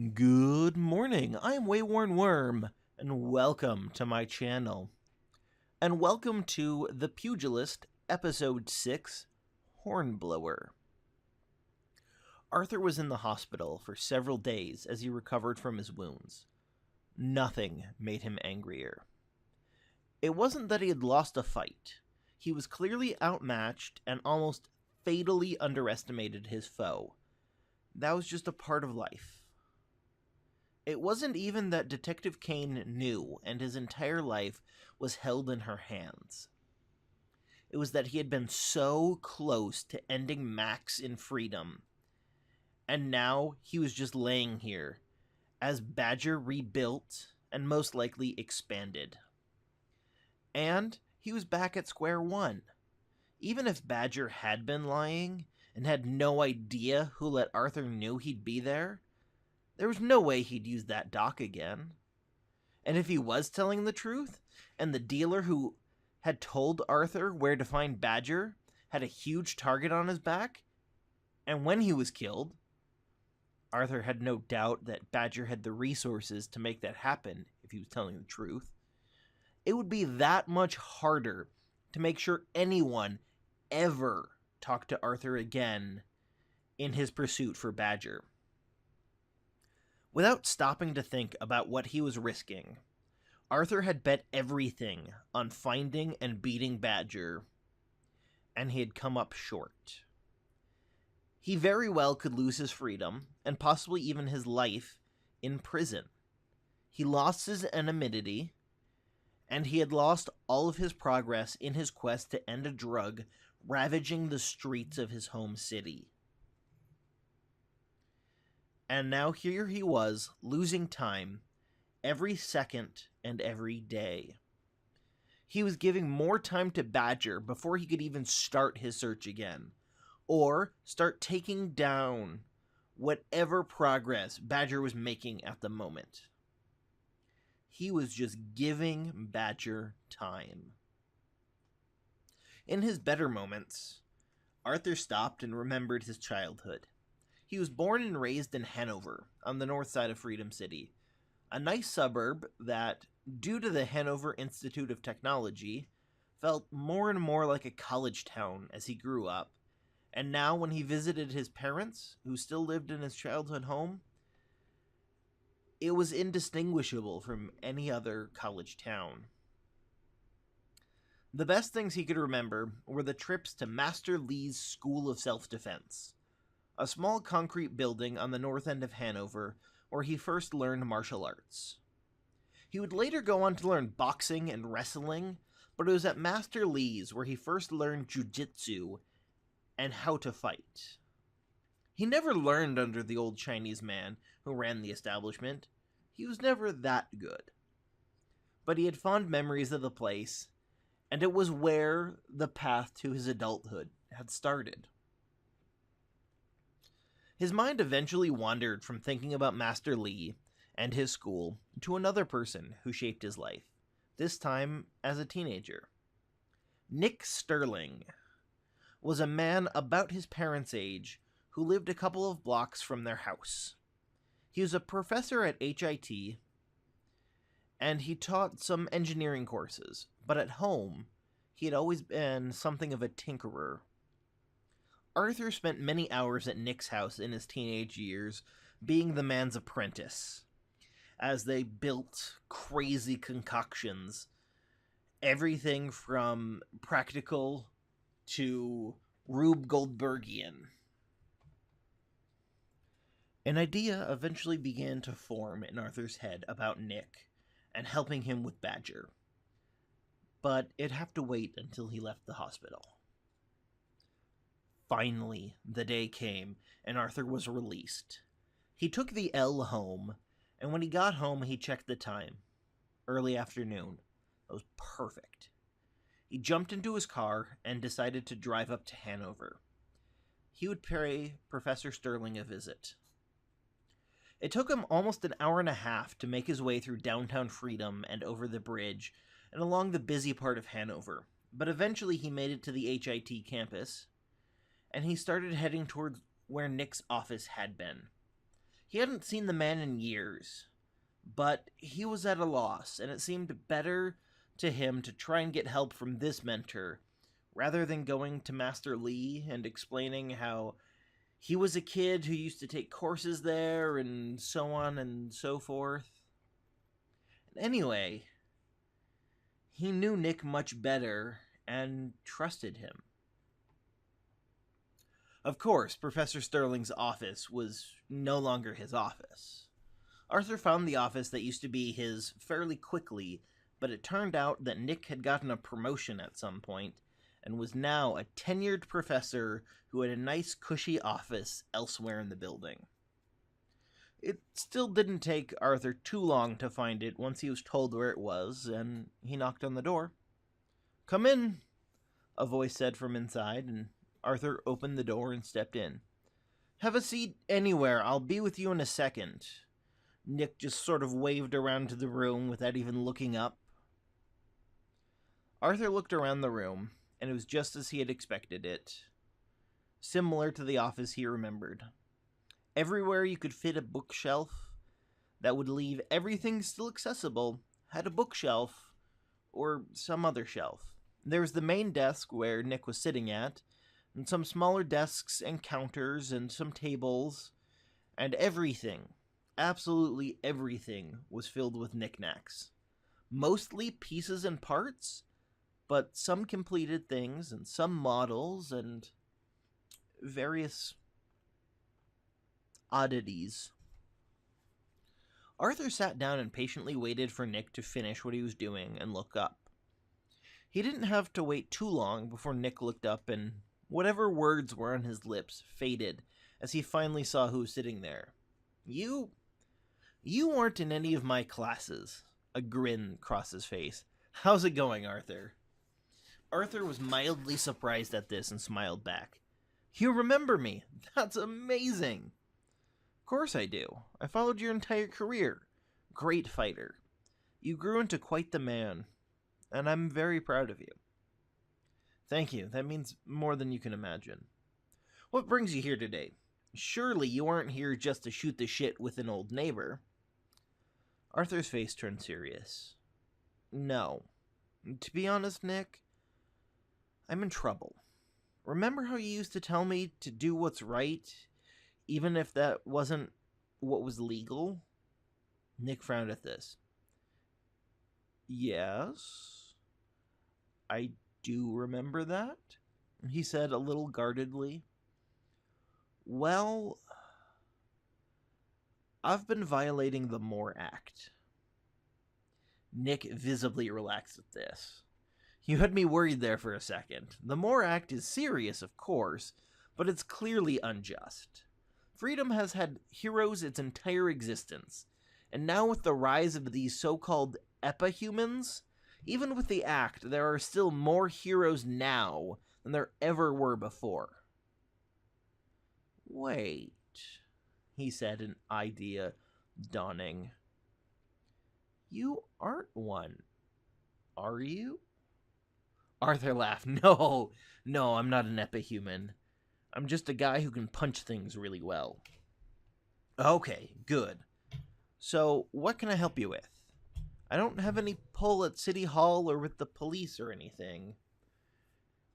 Good morning, I'm WaywornWyrm, and welcome to my channel. And welcome to The Pugilist, Episode 6, Hornblower. Arthur was in the hospital for several days as he recovered from his wounds. Nothing made him angrier. It wasn't that he had lost a fight. He was clearly outmatched and almost fatally underestimated his foe. That was just a part of life. It wasn't even that Detective Kane knew, and his entire life was held in her hands. It was that he had been so close to ending Max in freedom, and now he was just laying here, as Badger rebuilt and most likely expanded. And he was back at square one. Even if Badger had been lying, and had no idea who let Arthur knew he'd be there was no way he'd use that dock again. And if he was telling the truth, and the dealer who had told Arthur where to find Badger had a huge target on his back, and when he was killed, Arthur had no doubt that Badger had the resources to make that happen if he was telling the truth, it would be that much harder to make sure anyone ever talked to Arthur again in his pursuit for Badger. Without stopping to think about what he was risking, Arthur had bet everything on finding and beating Badger, and he had come up short. He very well could lose his freedom, and possibly even his life, in prison. He lost his anonymity, and he had lost all of his progress in his quest to end a drug ravaging the streets of his home city. And now here he was, losing time, every second and every day. He was giving more time to Badger before he could even start his search again, or start taking down whatever progress Badger was making at the moment. He was just giving Badger time. In his better moments, Arthur stopped and remembered his childhood. He was born and raised in Hanover, on the north side of Freedom City, a nice suburb that, due to the Hanover Institute of Technology, felt more and more like a college town as he grew up, and now when he visited his parents, who still lived in his childhood home, it was indistinguishable from any other college town. The best things he could remember were the trips to Master Lee's School of Self-Defense, a small concrete building on the north end of Hanover where he first learned martial arts. He would later go on to learn boxing and wrestling, but it was at Master Lee's where he first learned jiu-jitsu and how to fight. He never learned under the old Chinese man who ran the establishment. He was never that good. But he had fond memories of the place, and it was where the path to his adulthood had started. His mind eventually wandered from thinking about Master Lee and his school to another person who shaped his life, this time as a teenager. Nick Sterling was a man about his parents' age who lived a couple of blocks from their house. He was a professor at HIT, and he taught some engineering courses, but at home, he had always been something of a tinkerer. Arthur spent many hours at Nick's house in his teenage years, being the man's apprentice, as they built crazy concoctions, everything from practical to Rube Goldbergian. An idea eventually began to form in Arthur's head about Nick and helping him with Badger, but it'd have to wait until he left the hospital. Finally, the day came, and Arthur was released. He took the L home, and when he got home, he checked the time. Early afternoon. It was perfect. He jumped into his car and decided to drive up to Hanover. He would pay Professor Sterling a visit. It took him almost an hour and a half to make his way through downtown Freedom and over the bridge and along the busy part of Hanover, but eventually he made it to the HIT campus, and he started heading towards where Nick's office had been. He hadn't seen the man in years, but he was at a loss, and it seemed better to him to try and get help from this mentor, rather than going to Master Lee and explaining how he was a kid who used to take courses there, and so on and so forth. Anyway, he knew Nick much better and trusted him. Of course, Professor Sterling's office was no longer his office. Arthur found the office that used to be his fairly quickly, but it turned out that Nick had gotten a promotion at some point and was now a tenured professor who had a nice cushy office elsewhere in the building. It still didn't take Arthur too long to find it once he was told where it was, and he knocked on the door. "Come in," a voice said from inside, and Arthur opened the door and stepped in. "Have a seat anywhere, I'll be with you in a second." Nick just sort of waved around to the room without even looking up. Arthur looked around the room, and it was just as he had expected it. Similar to the office he remembered. Everywhere you could fit a bookshelf that would leave everything still accessible had a bookshelf or some other shelf. There was the main desk where Nick was sitting at, and some smaller desks and counters and some tables, and everything, absolutely everything, was filled with knickknacks. Mostly pieces and parts, but some completed things and some models and various oddities. Arthur sat down and patiently waited for Nick to finish what he was doing and look up. He didn't have to wait too long before Nick looked up, and whatever words were on his lips faded as he finally saw who was sitting there. You weren't in any of my classes." A grin crossed his face. "How's it going, Arthur?" Arthur was mildly surprised at this and smiled back. "You remember me? That's amazing." "Of course I do. I followed your entire career. Great fighter. You grew into quite the man, and I'm very proud of you." "Thank you. That means more than you can imagine. What brings you here today? Surely you aren't here just to shoot the shit with an old neighbor." Arthur's face turned serious. "No. To be honest, Nick, I'm in trouble. Remember how you used to tell me to do what's right, even if that wasn't what was legal?" Nick frowned at this. "Yes, I do remember that," he said a little guardedly. "Well, I've been violating the Moore Act." Nick visibly relaxed at this. "You had me worried there for a second. The Moore Act is serious, of course, but it's clearly unjust. Freedom has had heroes its entire existence, and now with the rise of these so-called epihumans, even with the Act, there are still more heroes now than there ever were before." "Wait," he said, an idea dawning. "You aren't one, are you?" Arthur laughed. No, I'm not an epihuman. I'm just a guy who can punch things really well." "Okay, good. So, what can I help you with? I don't have any pull at City Hall or with the police or anything."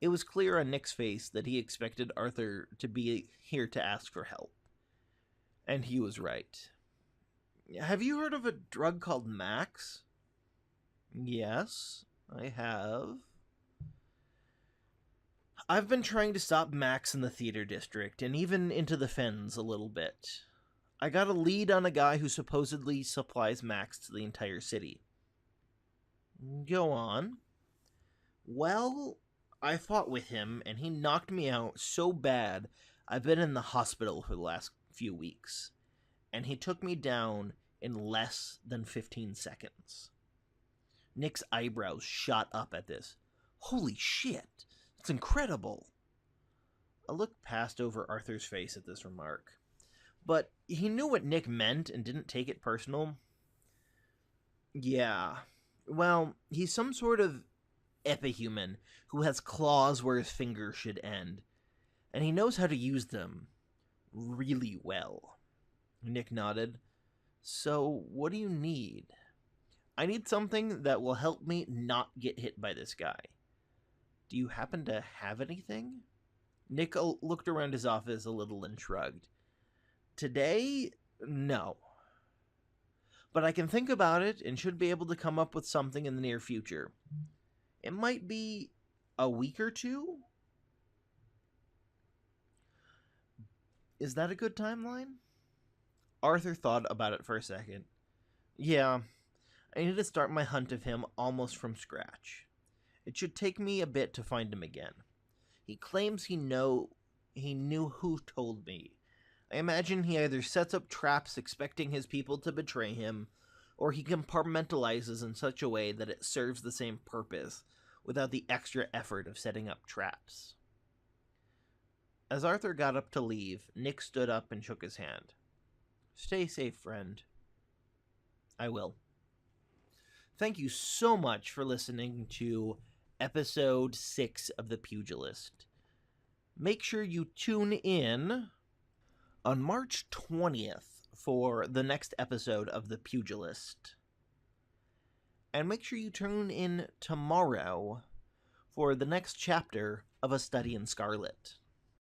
It was clear on Nick's face that he expected Arthur to be here to ask for help. And he was right. "Have you heard of a drug called Max?" "Yes, I have. I've been trying to stop Max in the theater district, and even into the Fens a little bit. I got a lead on a guy who supposedly supplies Max to the entire city." "Go on." "Well, I fought with him, and he knocked me out so bad I've been in the hospital for the last few weeks. And he took me down in less than 15 seconds. Nick's eyebrows shot up at this. "Holy shit, that's incredible." A look passed over Arthur's face at this remark, but he knew what Nick meant and didn't take it personal. "Yeah, well, he's some sort of epihuman who has claws where his fingers should end, and he knows how to use them really well." Nick nodded. So, what do you need? I need something that will help me not get hit by this guy. Do you happen to have anything? Nick looked around his office a little and shrugged. Today, no. But I can think about it and should be able to come up with something in the near future. It might be a week or two? Is that a good timeline? Arthur thought about it for a second. Yeah, I need to start my hunt of him almost from scratch. It should take me a bit to find him again. He claims he knew who told me. I imagine he either sets up traps expecting his people to betray him, or he compartmentalizes in such a way that it serves the same purpose, without the extra effort of setting up traps. As Arthur got up to leave, Nick stood up and shook his hand. Stay safe, friend. I will. Thank you so much for listening to episode 6 of The Pugilist. Make sure you tune in on March 20th for the next episode of The Pugilist. And make sure you tune in tomorrow for the next chapter of A Study in Scarlet.